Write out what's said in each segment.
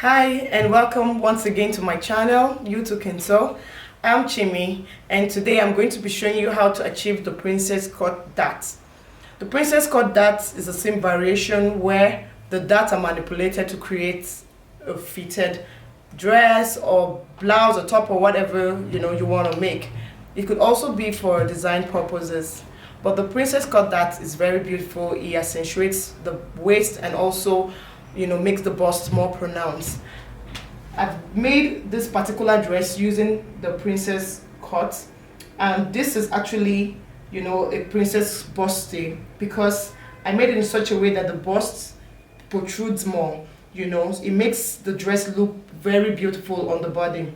Hi and welcome once again to my channel, You Too Can Sew. I'm Chimi and today I'm going to be showing you how to achieve the princess cut dart. The princess cut dart is a seam variation where the darts are manipulated to create a fitted dress or blouse or top or whatever you want to make. It could also be for design purposes. But the princess cut dart is very beautiful. It accentuates the waist and also makes the bust more pronounced. I've made this particular dress using the princess cut, and this is actually a princess bustier because I made it in such a way that the bust protrudes more. It makes the dress look very beautiful on the body.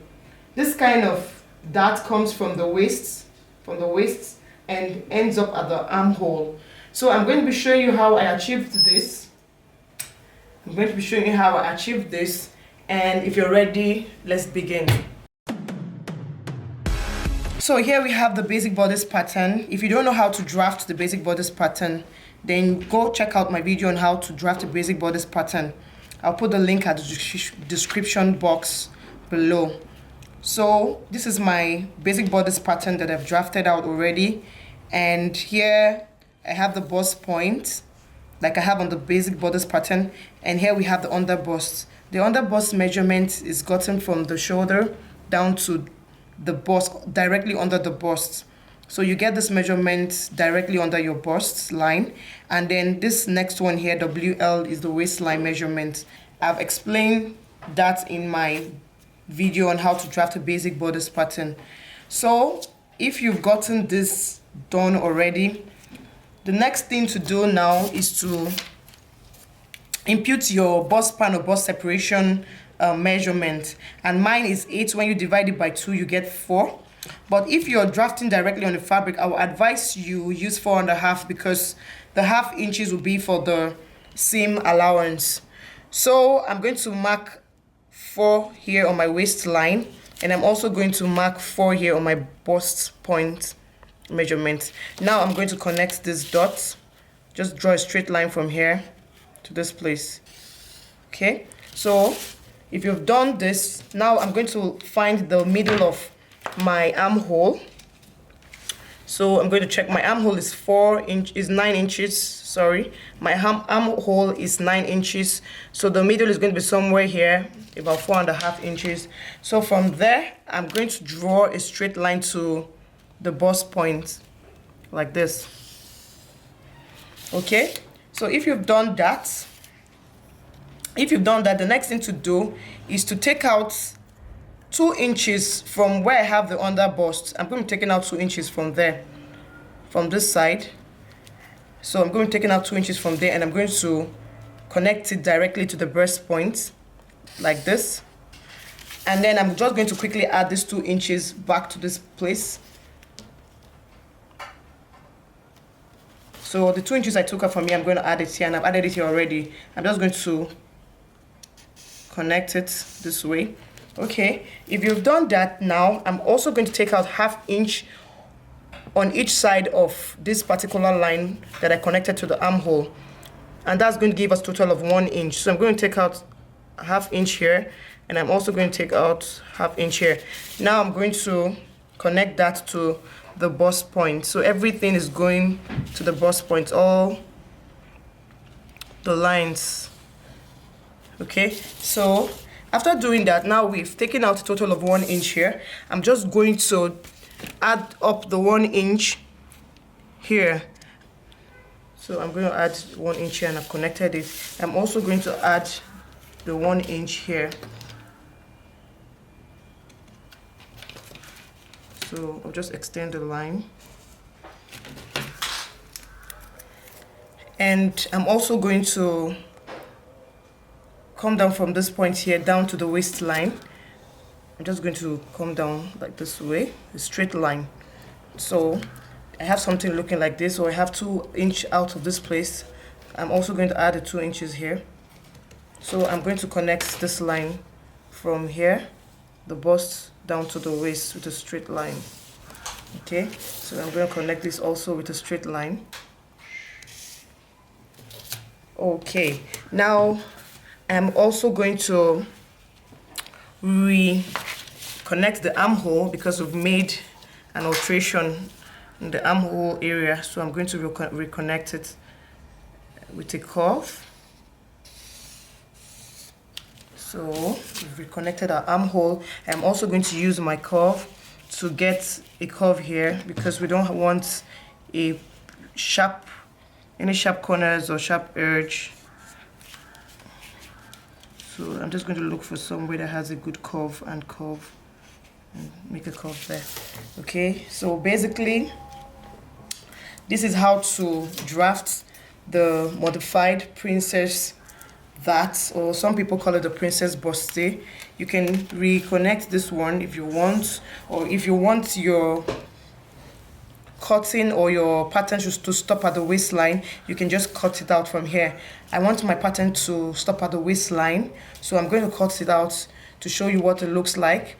This kind of dart comes from the waist and ends up at the armhole. So I'm going to be showing you how I achieved this. And if you're ready, let's begin. So here we have the basic bodice pattern. If you don't know how to draft the basic bodice pattern, then go check out my video on how to draft a basic bodice pattern. I'll put the link at the description box below. So this is my basic bodice pattern that I've drafted out already, and here I have the bust point like I have on the basic bodice pattern, and here we have the under bust. The under bust measurement is gotten from the shoulder down to the bust, directly under the bust. So you get this measurement directly under your bust line, and then this next one here, WL, is the waistline measurement. I've explained that in my video on how to draft a basic bodice pattern. So if you've gotten this done already, the next thing to do now is to impute your bust span or bust separation measurement, and mine is 8. When you divide it by 2, you get 4. But if you're drafting directly on the fabric, I will advise you use 4.5 because the ½ inches will be for the seam allowance. So I'm going to mark 4 here on my waistline, and I'm also going to mark 4 here on my bust point measurement. Now I'm going to connect these dots. Just draw a straight line from here to this place. Okay, so if you've done this, now I'm going to find the middle of my armhole. So I'm going to check my armhole is 9 inches. Sorry, my armhole is 9 inches. So the middle is going to be somewhere here, about 4.5 inches. So from there, I'm going to draw a straight line to the bust point like this. Okay, so if you've done that, the next thing to do is to take out 2 inches from where I have the under bust. I'm going to be taking out 2 inches from there, from this side. So I'm going to be taking out 2 inches from there, and I'm going to connect it directly to the breast point like this. And then I'm just going to quickly add this 2 inches back to this place. So the 2 inches I took out from here, I'm going to add it here, and I've added it here already. I'm just going to connect it this way. Okay, if you've done that, now I'm also going to take out ½ inch on each side of this particular line that I connected to the armhole, and that's going to give us a total of 1 inch. So I'm going to take out ½ inch here, and I'm also going to take out ½ inch here. Now I'm going to connect that to the bust point. So everything is going to the bust point, all the lines. Okay, so after doing that, now we've taken out a total of 1 inch here. I'm just going to add up the 1 inch here. So I'm going to add 1 inch here, and I've connected it. I'm also going to add the 1 inch here. So I'll just extend the line. And I'm also going to come down from this point here down to the waistline. I'm just going to come down like this way, a straight line. So I have something looking like this, so I have 2 inches out of this place. I'm also going to add the 2 inches here. So I'm going to connect this line from here, the bust, down to the waist with a straight line. Okay, so I'm going to connect this also with a straight line. Okay, now I'm also going to reconnect the armhole because we've made an alteration in the armhole area. So I'm going to reconnect it with a curve. So we've reconnected our armhole. I'm also going to use my curve to get a curve here because we don't want any sharp corners or sharp edge. So I'm just going to look for somewhere that has a good curve and make a curve there. Okay, so basically this is how to draft the modified princess that, or some people call it the princess bustier. You can reconnect this one if you want, or if you want your cutting or your pattern to stop at the waistline, you can just cut it out from here. I want my pattern to stop at the waistline, so I'm going to cut it out to show you what it looks like.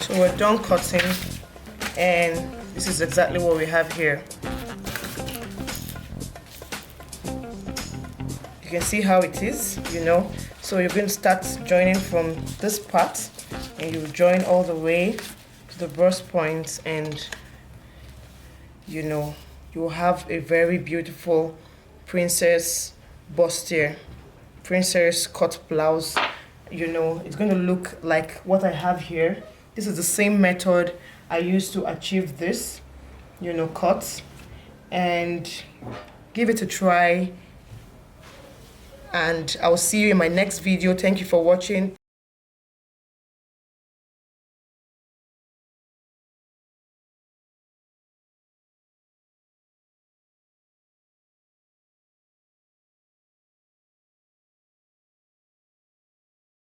So we're done cutting, and this is exactly what we have here. You can see how it is, you know. So you're going to start joining from this part, and you join all the way to the burst points, and you know, you'll have a very beautiful princess bustier, princess cut blouse. You know, it's going to look like what I have here. This is the same method I used to achieve this, you know, cut. And give it a try, and I'll see you in my next video. Thank you for watching.